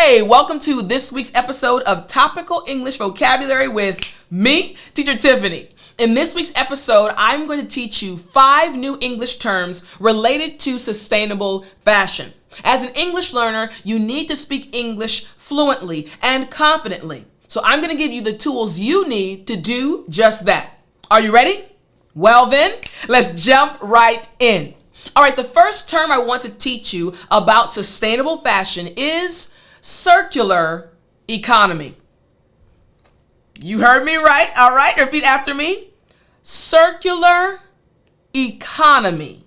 Hey, welcome to this week's episode of Topical English Vocabulary with me, Teacher Tiffany. In this week's episode, I'm going to teach you 5 new English terms related to sustainable fashion. As an English learner, you need to speak English fluently and confidently. So I'm going to give you the tools you need to do just that. Are you ready? Well then, let's jump right in. All right, the first term I want to teach you about sustainable fashion is circular economy. You heard me right? All right, repeat after me. Circular economy.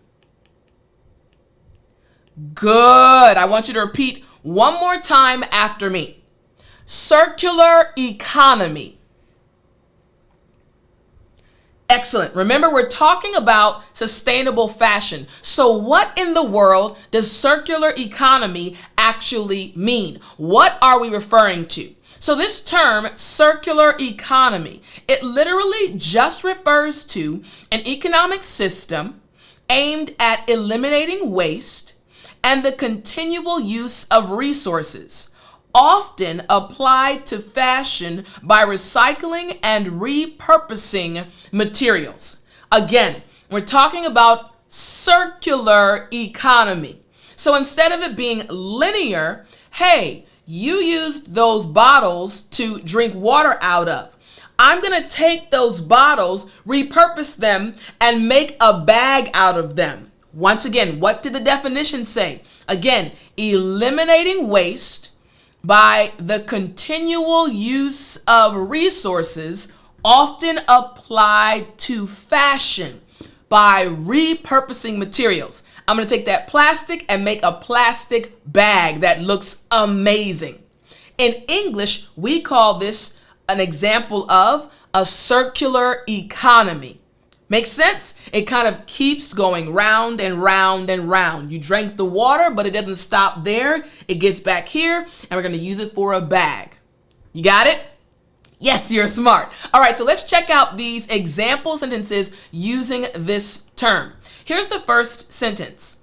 Good. I want you to repeat one more time after me. Circular economy. Excellent. Remember, we're talking about sustainable fashion. So what in the world does circular economy actually mean? What are we referring to? So this term, circular economy, it literally just refers to an economic system aimed at eliminating waste and the continual use of resources, often applied to fashion by recycling and repurposing materials. Again, we're talking about circular economy. So instead of it being linear, hey, you used those bottles to drink water out of. I'm going to take those bottles, repurpose them, and make a bag out of them. Once again, what did the definition say? Again, eliminating waste by the continual use of resources often applied to fashion by repurposing materials. I'm going to take that plastic and make a plastic bag that looks amazing. In English, we call this an example of a circular economy. Makes sense? It kind of keeps going round and round and round. You drank the water, but it doesn't stop there. It gets back here, and we're going to use it for a bag. You got it? Yes, you're smart. All right, so let's check out these example sentences using this term. Here's the first sentence.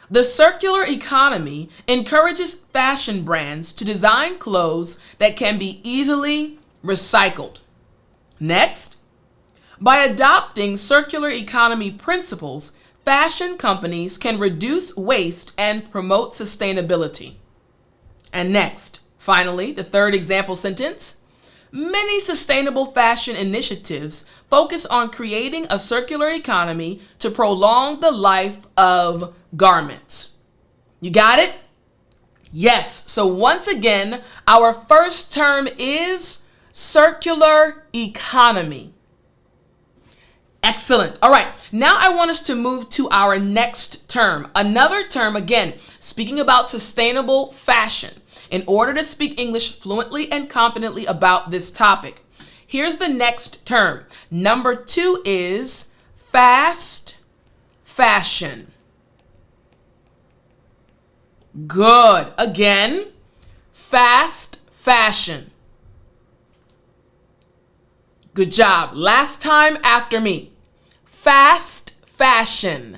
The circular economy encourages fashion brands to design clothes that can be easily recycled. Next. By adopting circular economy principles, fashion companies can reduce waste and promote sustainability. And next, finally, the third example sentence. Many sustainable fashion initiatives focus on creating a circular economy to prolong the life of garments. You got it? Yes. So once again, our first term is circular economy. Excellent. All right. Now I want us to move to our next term. Another term, again, speaking about sustainable fashion. In order to speak English fluently and confidently about this topic, here's the next term. Number 2 is fast fashion. Good. Again, fast fashion. Good job. Last time after me. Fast fashion.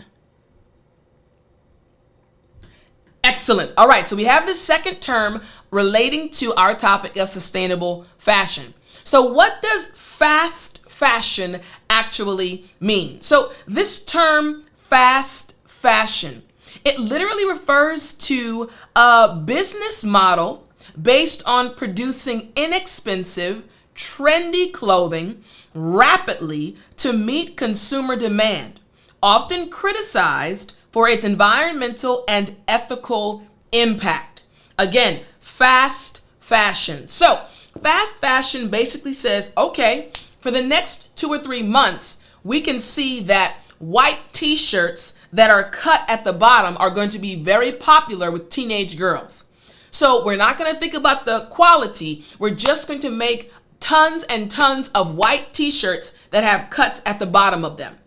Excellent. All right, so we have the second term relating to our topic of sustainable fashion. So what does fast fashion actually mean? So this term, fast fashion, it literally refers to a business model based on producing inexpensive, trendy clothing rapidly to meet consumer demand, often criticized for its environmental and ethical impact. Again, fast fashion. So fast fashion basically says, okay, for the next 2 or 3 months, we can see that white t-shirts that are cut at the bottom are going to be very popular with teenage girls. So we're not going to think about the quality. We're just going to make tons and tons of white t-shirts that have cuts at the bottom of them.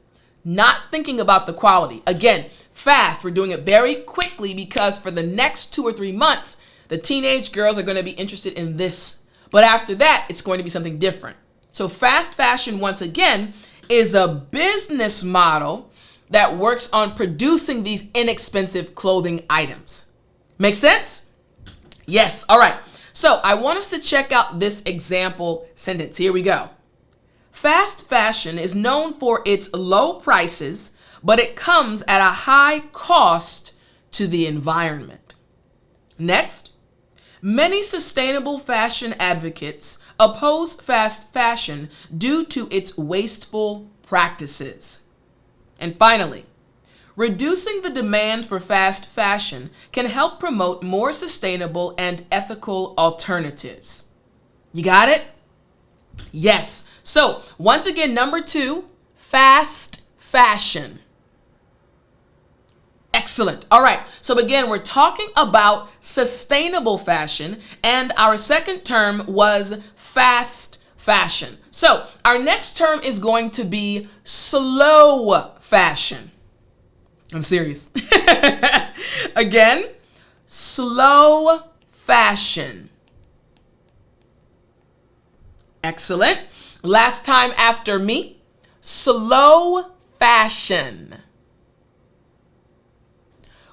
Not thinking about the quality. Again, fast. We're doing it very quickly because for the next 2 or 3 months, the teenage girls are going to be interested in this. But after that, it's going to be something different. So fast fashion, once again, is a business model that works on producing these inexpensive clothing items. Make sense? Yes. All right. So I want us to check out this example sentence. Here we go. Fast fashion is known for its low prices, but it comes at a high cost to the environment. Next, many sustainable fashion advocates oppose fast fashion due to its wasteful practices. And finally, reducing the demand for fast fashion can help promote more sustainable and ethical alternatives. You got it? Yes. So once again, number 2, fast fashion. Excellent. All right. So again, we're talking about sustainable fashion, and our second term was fast fashion. So our next term is going to be slow fashion. I'm serious. Again, slow fashion. Excellent. Last time after me, slow fashion.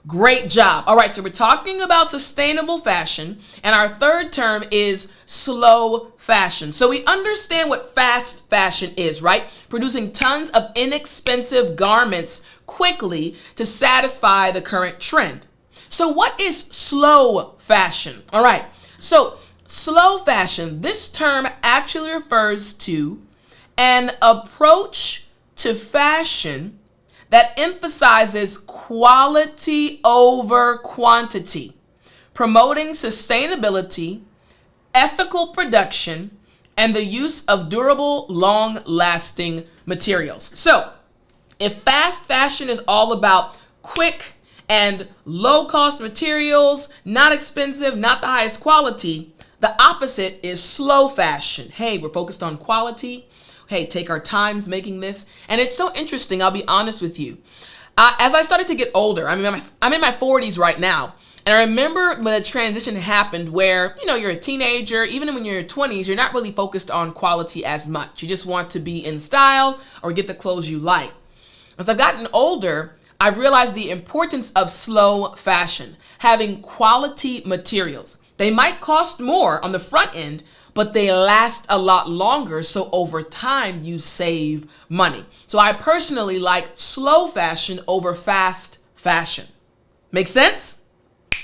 Great job. All right, so we're talking about sustainable fashion, and our third term is slow fashion. So we understand what fast fashion is, right? Producing tons of inexpensive garments quickly to satisfy the current trend. So what is slow fashion? All right, so slow fashion, this term actually refers to an approach to fashion that emphasizes quality over quantity, promoting sustainability, ethical production, and the use of durable, long-lasting materials. So, if fast fashion is all about quick and low-cost materials, not expensive, not the highest quality, the opposite is slow fashion. Hey, we're focused on quality. Hey, take our times making this. And it's so interesting, I'll be honest with you. As I started to get older, I'm in my 40s right now. And I remember when the transition happened where, you're a teenager, even when you're in your 20s, you're not really focused on quality as much. You just want to be in style or get the clothes you like. As I've gotten older, I've realized the importance of slow fashion, having quality materials. They might cost more on the front end, but they last a lot longer, so over time you save money. So I personally like slow fashion over fast fashion. Make sense?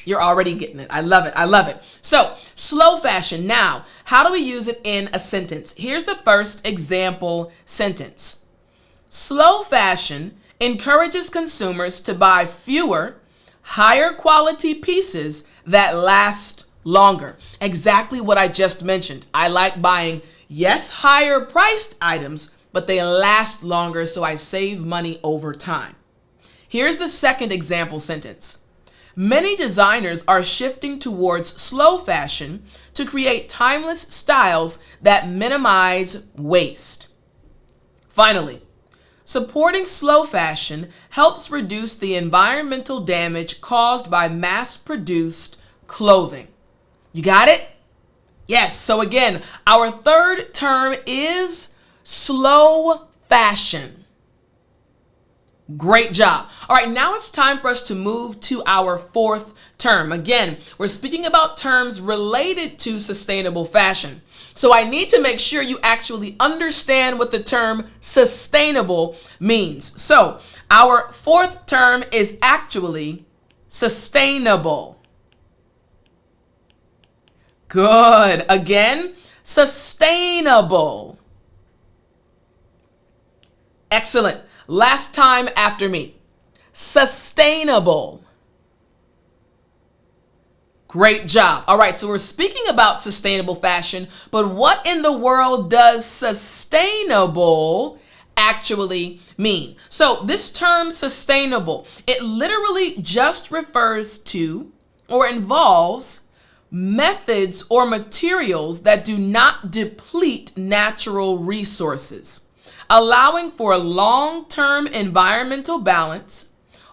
You're already getting it. I love it. I love it. So slow fashion. Now, how do we use it in a sentence? Here's the first example sentence. Slow fashion encourages consumers to buy fewer, higher quality pieces that last longer. Exactly what I just mentioned. I like buying, yes, higher priced items, but they last longer, so I save money over time. Here's the second example sentence. Many designers are shifting towards slow fashion to create timeless styles that minimize waste. Finally, supporting slow fashion helps reduce the environmental damage caused by mass-produced clothing. You got it? Yes. So again, our third term is slow fashion. Great job. All right, now it's time for us to move to our fourth term. Again, we're speaking about terms related to sustainable fashion. So I need to make sure you actually understand what the term sustainable means. So our fourth term is actually sustainable. Good. Again, sustainable. Excellent. Last time after me. Sustainable. Great job. All right, so we're speaking about sustainable fashion, but what in the world does sustainable actually mean? So this term sustainable, it literally just refers to or involves methods or materials that do not deplete natural resources, allowing for long-term environmental balance,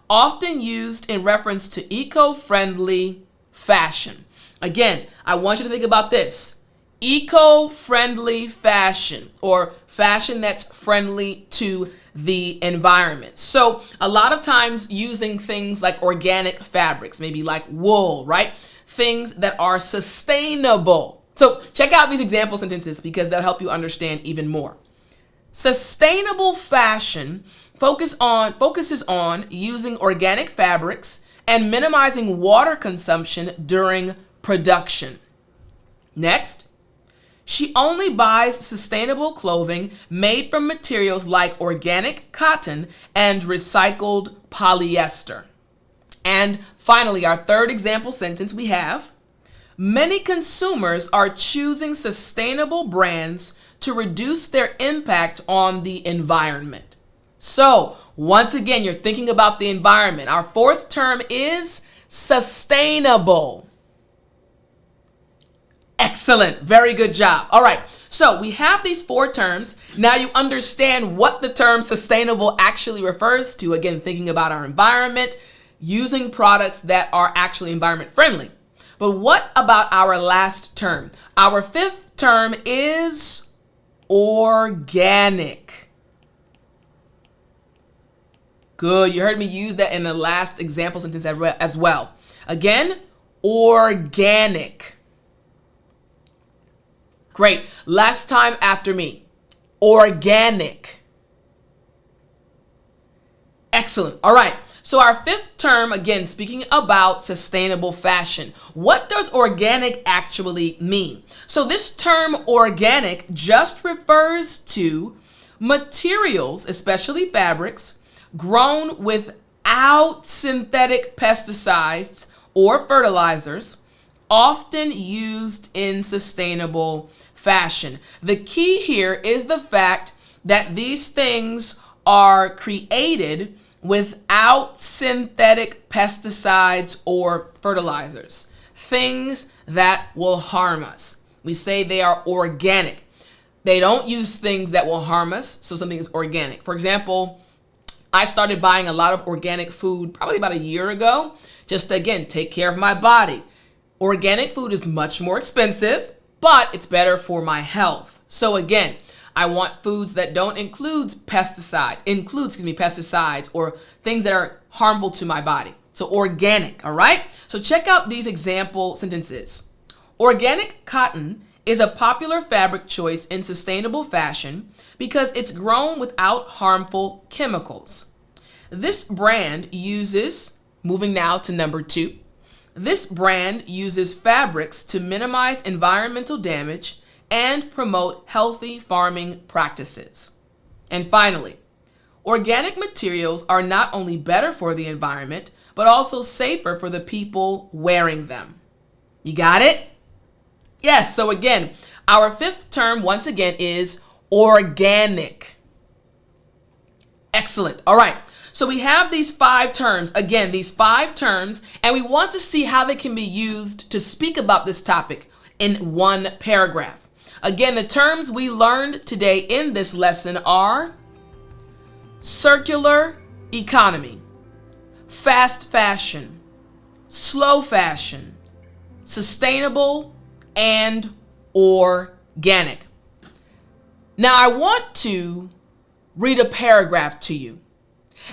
often used in reference to eco-friendly fashion. Again, I want you to think about this. Eco-friendly fashion, or fashion that's friendly to the environment. So a lot of times using things like organic fabrics, maybe like wool, right? things that are sustainable. So check out these example sentences because they'll help you understand even more. Sustainable fashion focuses on using organic fabrics and minimizing water consumption during production. Next, she only buys sustainable clothing made from materials like organic cotton and recycled polyester. And finally, our third example sentence we have, many consumers are choosing sustainable brands to reduce their impact on the environment. So, once again, you're thinking about the environment. Our fourth term is sustainable. Excellent. Very good job. All right. So we have these four terms. Now you understand what the term sustainable actually refers to. Again, thinking about our environment, using products that are actually environment friendly. But what about our last term? Our fifth term is organic. Good. You heard me use that in the last example sentence as well. Again, organic. Great. Last time after me. Organic. Excellent. All right. So our fifth term, again, speaking about sustainable fashion. What does organic actually mean? So this term organic just refers to materials, especially fabrics, grown without synthetic pesticides or fertilizers, often used in sustainable fashion. The key here is the fact that these things are created without synthetic pesticides or fertilizers, things that will harm us. We say they are organic. They don't use things that will harm us, so something is organic. For example, I started buying a lot of organic food probably about a year ago, just to, again, take care of my body. Organic food is much more expensive, but it's better for my health. So again, I want foods that don't include pesticides or things that are harmful to my body. So organic, all right? So check out these example sentences. Organic cotton is a popular fabric choice in sustainable fashion because it's grown without harmful chemicals. This brand uses, moving now to number 2, this brand uses fabrics to minimize environmental damage and promote healthy farming practices. And finally, organic materials are not only better for the environment, but also safer for the people wearing them. You got it? Yes, so again, our fifth term once again is organic. Excellent. All right. So we have these 5 terms, again, these 5 terms, and we want to see how they can be used to speak about this topic in one paragraph. Again, the terms we learned today in this lesson are circular economy, fast fashion, slow fashion, sustainable, and organic. Now I want to read a paragraph to you.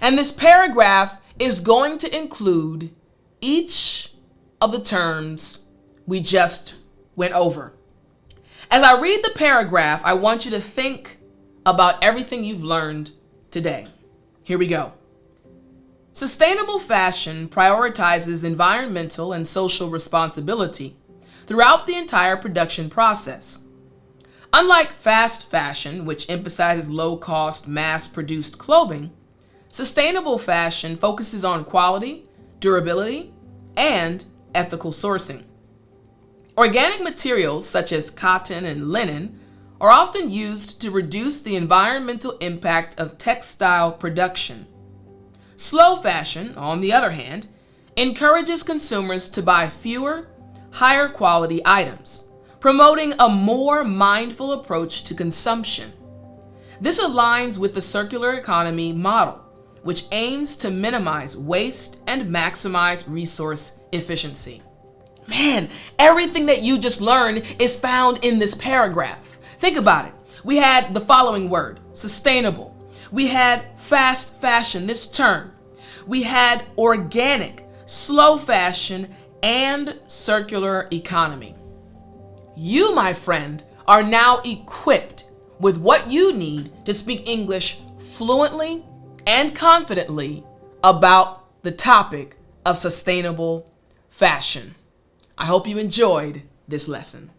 And this paragraph is going to include each of the terms we just went over. As I read the paragraph, I want you to think about everything you've learned today. Here we go. Sustainable fashion prioritizes environmental and social responsibility throughout the entire production process. Unlike fast fashion, which emphasizes low-cost, mass-produced clothing, sustainable fashion focuses on quality, durability, and ethical sourcing. Organic materials such as cotton and linen are often used to reduce the environmental impact of textile production. Slow fashion, on the other hand, encourages consumers to buy fewer, higher quality items, promoting a more mindful approach to consumption. This aligns with the circular economy model, which aims to minimize waste and maximize resource efficiency. Man, everything that you just learned is found in this paragraph. Think about it. We had the following word, sustainable. We had fast fashion, this term. We had organic, slow fashion, and circular economy. You, my friend, are now equipped with what you need to speak English fluently and confidently about the topic of sustainable fashion. I hope you enjoyed this lesson.